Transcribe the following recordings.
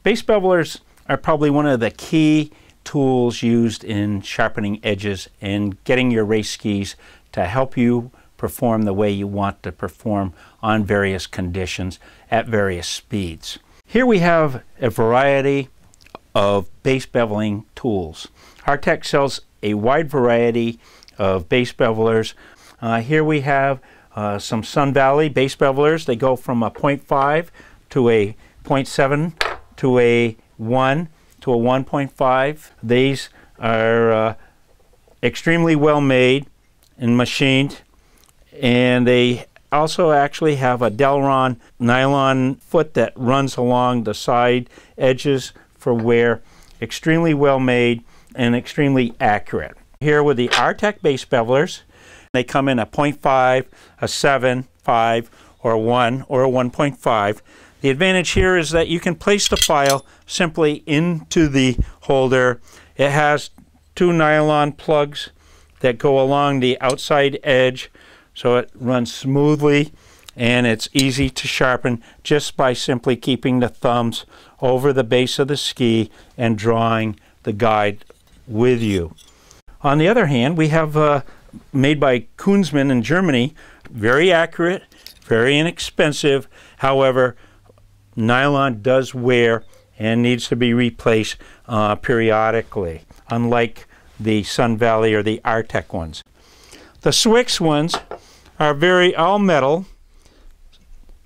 Base bevelers are probably one of the key tools used in sharpening edges and getting your race skis to help you perform the way you want to perform on various conditions at various speeds. Here we have a variety of base beveling tools. ARTECH sells a wide variety of base bevelers. Here we have some Sun Valley base bevelers. They go from a 0.5 to a 0.7 to a 1 to a 1.5. These are extremely well made and machined, and they also actually have a Delron nylon foot that runs along the side edges for wear. Extremely well made and extremely accurate. Here with the ARTECH base bevelers, they come in a 0.5, a 7, 5, or a 1, or a 1.5. The advantage here is that you can place the file simply into the holder. It has two nylon plugs that go along the outside edge, so it runs smoothly and it's easy to sharpen just by simply keeping the thumbs over the base of the ski and drawing the guide with you. On the other hand, we have made by Kunzmann in Germany, very accurate, very inexpensive. However, nylon does wear and needs to be replaced periodically, unlike the Sun Valley or the ARTECH ones. The Swix ones are all metal,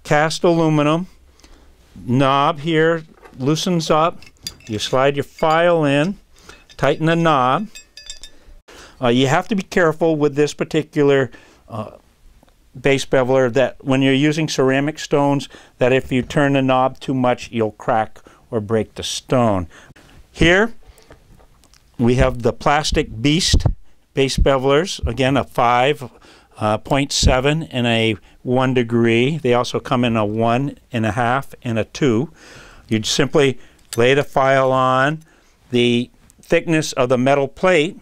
cast aluminum. Knob here loosens up. You slide your file in, tighten the knob. You have to be careful with this particular base beveler that when you're using ceramic stones, that if you turn the knob too much, you'll crack or break the stone. Here we have the Plastic Beast base bevelers, again a 5, 0.7 and a 1 degree. They also come in a 1.5 and a 2. You'd simply lay the file on. The thickness of the metal plate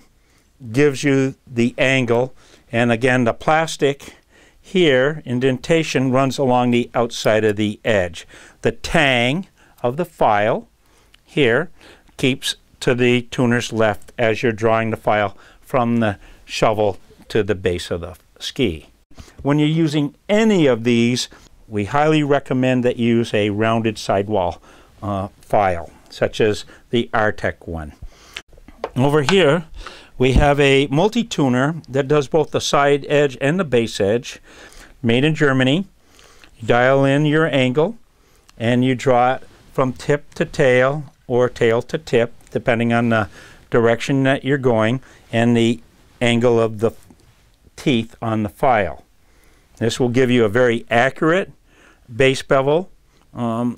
gives you the angle, and again the plastic here, indentation, runs along the outside of the edge. The tang of the file here keeps to the tuner's left as you're drawing the file from the shovel to the base of the ski. When you're using any of these, we highly recommend that you use a rounded sidewall file, such as the ARTECH one. Over here, we have a multi-tuner that does both the side edge and the base edge, made in Germany. You dial in your angle, and you draw it from tip to tail or tail to tip, depending on the direction that you're going and the angle of the teeth on the file. This will give you a very accurate base bevel.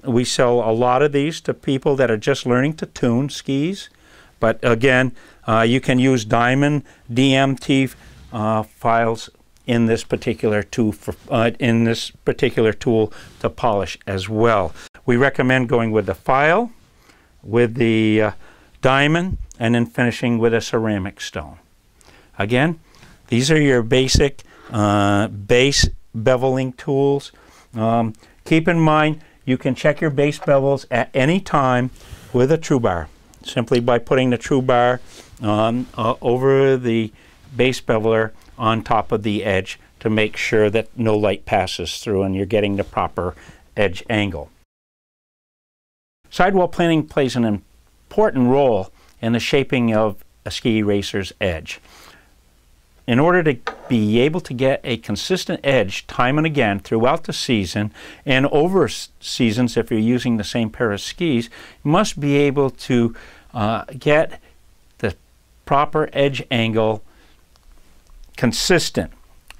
We sell a lot of these to people that are just learning to tune skis, but again, you can use diamond DMT files in this particular tool to polish as well. We recommend going with the file, with the diamond, and then finishing with a ceramic stone. Again, these are your basic base beveling tools. Keep in mind, you can check your base bevels at any time with a true bar, simply by putting the true bar over the base beveler on top of the edge to make sure that no light passes through and you're getting the proper edge angle. Sidewall planning plays an important role in the shaping of a ski racer's edge. In order to be able to get a consistent edge time and again throughout the season and over seasons, if you're using the same pair of skis, you must be able to get the proper edge angle consistent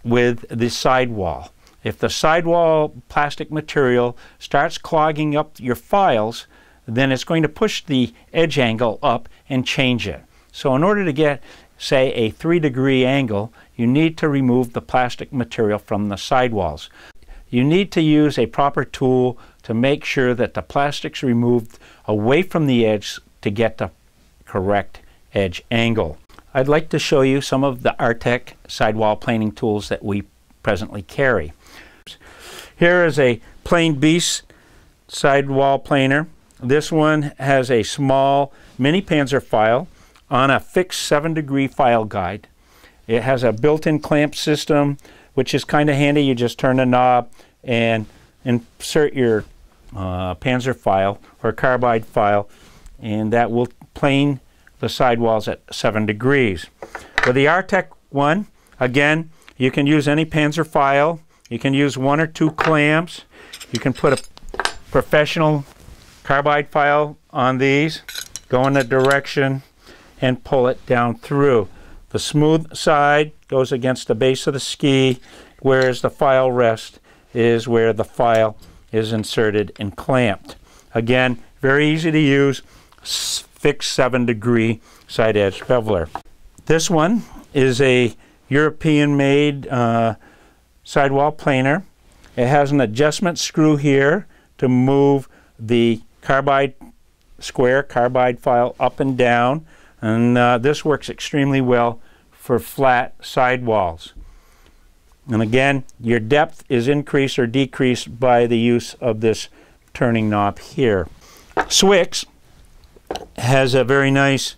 with the sidewall. If the sidewall plastic material starts clogging up your files, then it's going to push the edge angle up and change it. So in order to get, say, a 3-degree angle, you need to remove the plastic material from the sidewalls. You need to use a proper tool to make sure that the plastic's removed away from the edge to get the correct edge angle. I'd like to show you some of the ARTECH sidewall planing tools that we presently carry. Here is a plain beast sidewall planer. This one has a small mini Panzer file on a fixed 7-degree file guide. It has a built-in clamp system, which is kind of handy. You just turn the knob and insert your Panzer file or carbide file, and that will plane the sidewalls at 7 degrees. With the ARTECH one, again, you can use any Panzer file. You can use 1 or 2 clamps. You can put a professional carbide file on these, go in a direction, and pull it down through. The smooth side goes against the base of the ski, whereas the file rest is where the file is inserted and clamped. Again, very easy to use, fixed 7-degree side edge beveler. This one is a European-made sidewall planer. It has an adjustment screw here to move the square carbide file up and down, and this works extremely well for flat sidewalls. And again, your depth is increased or decreased by the use of this turning knob here. Swix has a very nice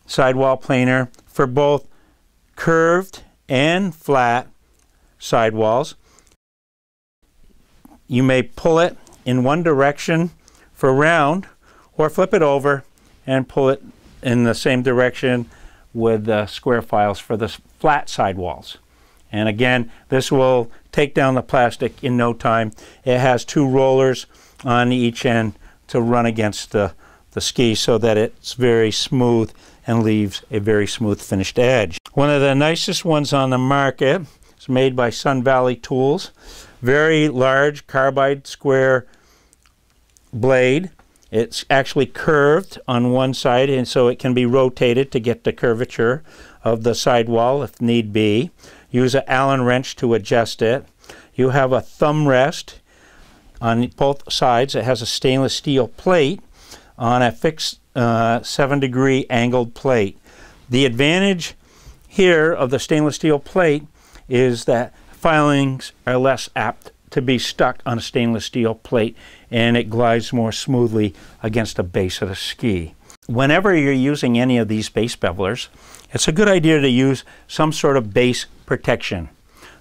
sidewall planer for both curved and flat sidewalls. You may pull it in one direction for round, or flip it over and pull it in the same direction with the square files for the flat sidewalls. And again, this will take down the plastic in no time. It has 2 rollers on each end to run against the ski so that it's very smooth and leaves a very smooth finished edge. One of the nicest ones on the market is made by Sun Valley Tools. Very large carbide square blade. It's actually curved on one side, and so it can be rotated to get the curvature of the sidewall if need be. Use an Allen wrench to adjust it. You have a thumb rest on both sides. It has a stainless steel plate on a fixed 7-degree angled plate. The advantage here of the stainless steel plate is that filings are less apt to be stuck on a stainless steel plate, and it glides more smoothly against the base of the ski. Whenever you're using any of these base bevelers, it's a good idea to use some sort of base protection.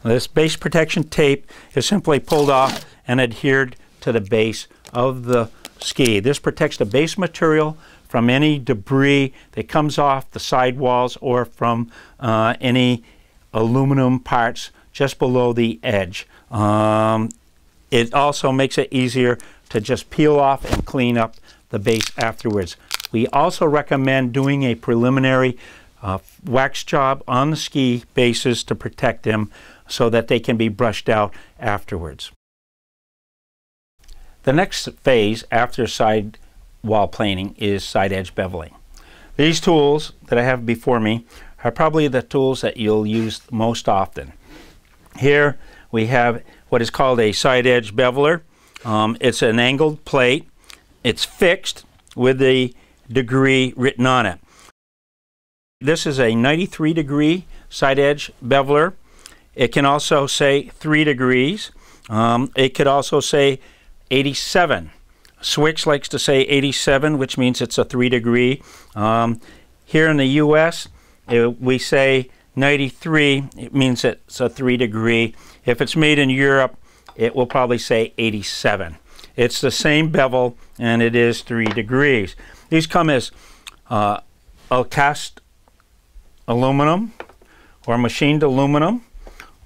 This base protection tape is simply pulled off and adhered to the base of the ski. This protects the base material from any debris that comes off the sidewalls or from any aluminum parts just below the edge. It also makes it easier to just peel off and clean up the base afterwards. We also recommend doing a preliminary wax job on the ski bases to protect them so that they can be brushed out afterwards. The next phase after sidewall planing is side edge beveling. These tools that I have before me are probably the tools that you'll use most often. Here we have what is called a side edge beveler. It's an angled plate. It's fixed with the degree written on it. This is a 93-degree side edge beveler. It can also say 3 degrees. It could also say 87. Swix likes to say 87, which means it's a 3-degree. Here in the US, we say 93. It means it's a 3-degree. If it's made in Europe, it will probably say 87. It's the same bevel, and it is 3 degrees. These come as cast aluminum or machined aluminum.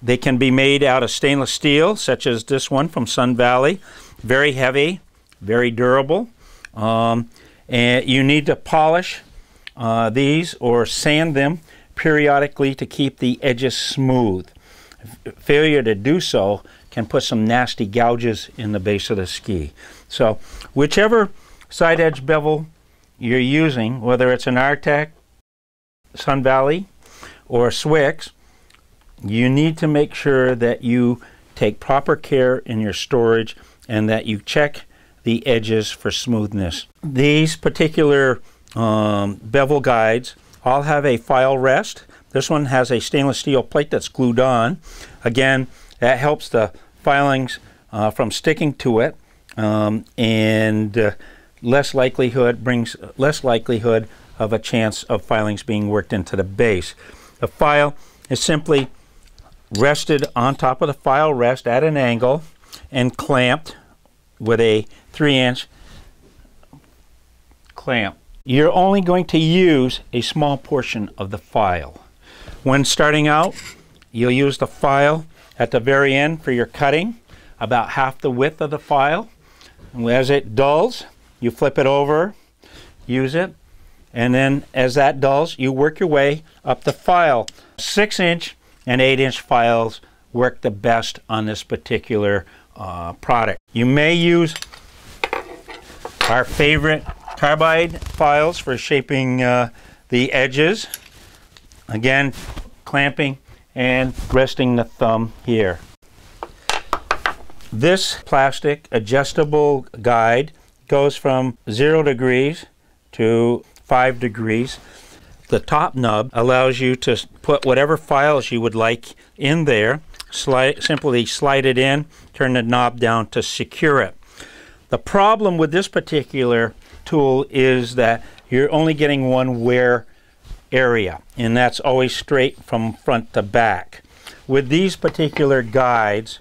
They can be made out of stainless steel, such as this one from Sun Valley. Very heavy, very durable. And you need to polish these or sand them periodically to keep the edges smooth. Failure to do so can put some nasty gouges in the base of the ski. So whichever side edge bevel you're using, whether it's an ARTECH, Sun Valley, or Swix, you need to make sure that you take proper care in your storage and that you check the edges for smoothness. These particular bevel guides all have a file rest. This one has a stainless steel plate that's glued on. Again, that helps the filings from sticking to it, and brings less likelihood of a chance of filings being worked into the base. The file is simply rested on top of the file rest at an angle and clamped with a 3-inch clamp. You're only going to use a small portion of the file. When starting out, you'll use the file at the very end for your cutting, about half the width of the file. And as it dulls, you flip it over, use it, and then as that dulls, you work your way up the file. 6-inch and 8-inch files work the best on this particular product. You may use our favorite carbide files for shaping the edges. Again, clamping and resting the thumb here. This plastic adjustable guide goes from 0 degrees to 5 degrees. The top nub allows you to put whatever files you would like in there. Simply slide it in, turn the knob down to secure it. The problem with this particular tool is that you're only getting one wear area, and that's always straight from front to back. With these particular guides,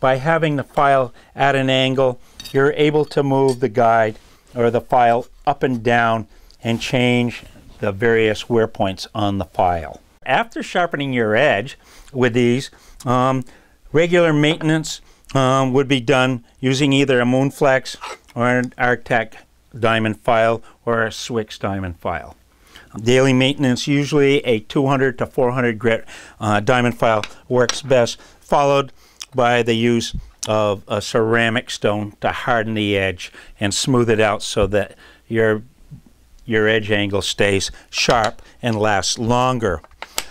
by having the file at an angle, you're able to move the guide or the file up and down and change the various wear points on the file. After sharpening your edge with these, regular maintenance would be done using either a Moonflex or an ARTECH diamond file or a Swix diamond file. Daily maintenance, usually a 200 to 400 grit diamond file works best, followed by the use of a ceramic stone to harden the edge and smooth it out so that your edge angle stays sharp and lasts longer.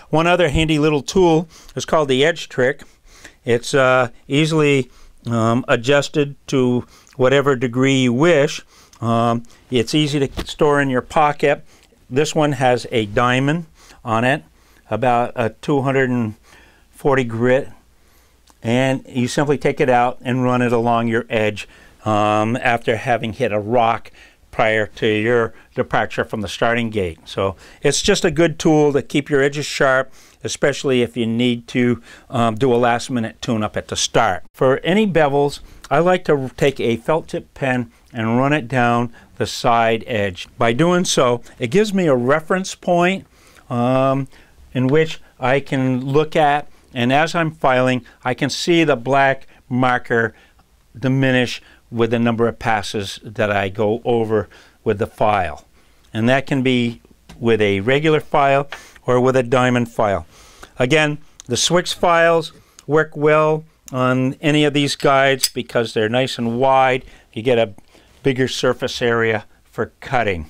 One other handy little tool is called the edge trick. It's easily adjusted to whatever degree you wish. It's easy to store in your pocket. This one has a diamond on it, about a 240 grit, and you simply take it out and run it along your edge after having hit a rock prior to your departure from the starting gate. So it's just a good tool to keep your edges sharp, especially if you need to do a last-minute tune-up at the start. For any bevels, I like to take a felt tip pen and run it down the side edge. By doing so, it gives me a reference point in which I can look at, and as I'm filing, I can see the black marker diminish with the number of passes that I go over with the file. And that can be with a regular file or with a diamond file. Again, the Swix files work well on any of these guides because they're nice and wide. You get a bigger surface area for cutting.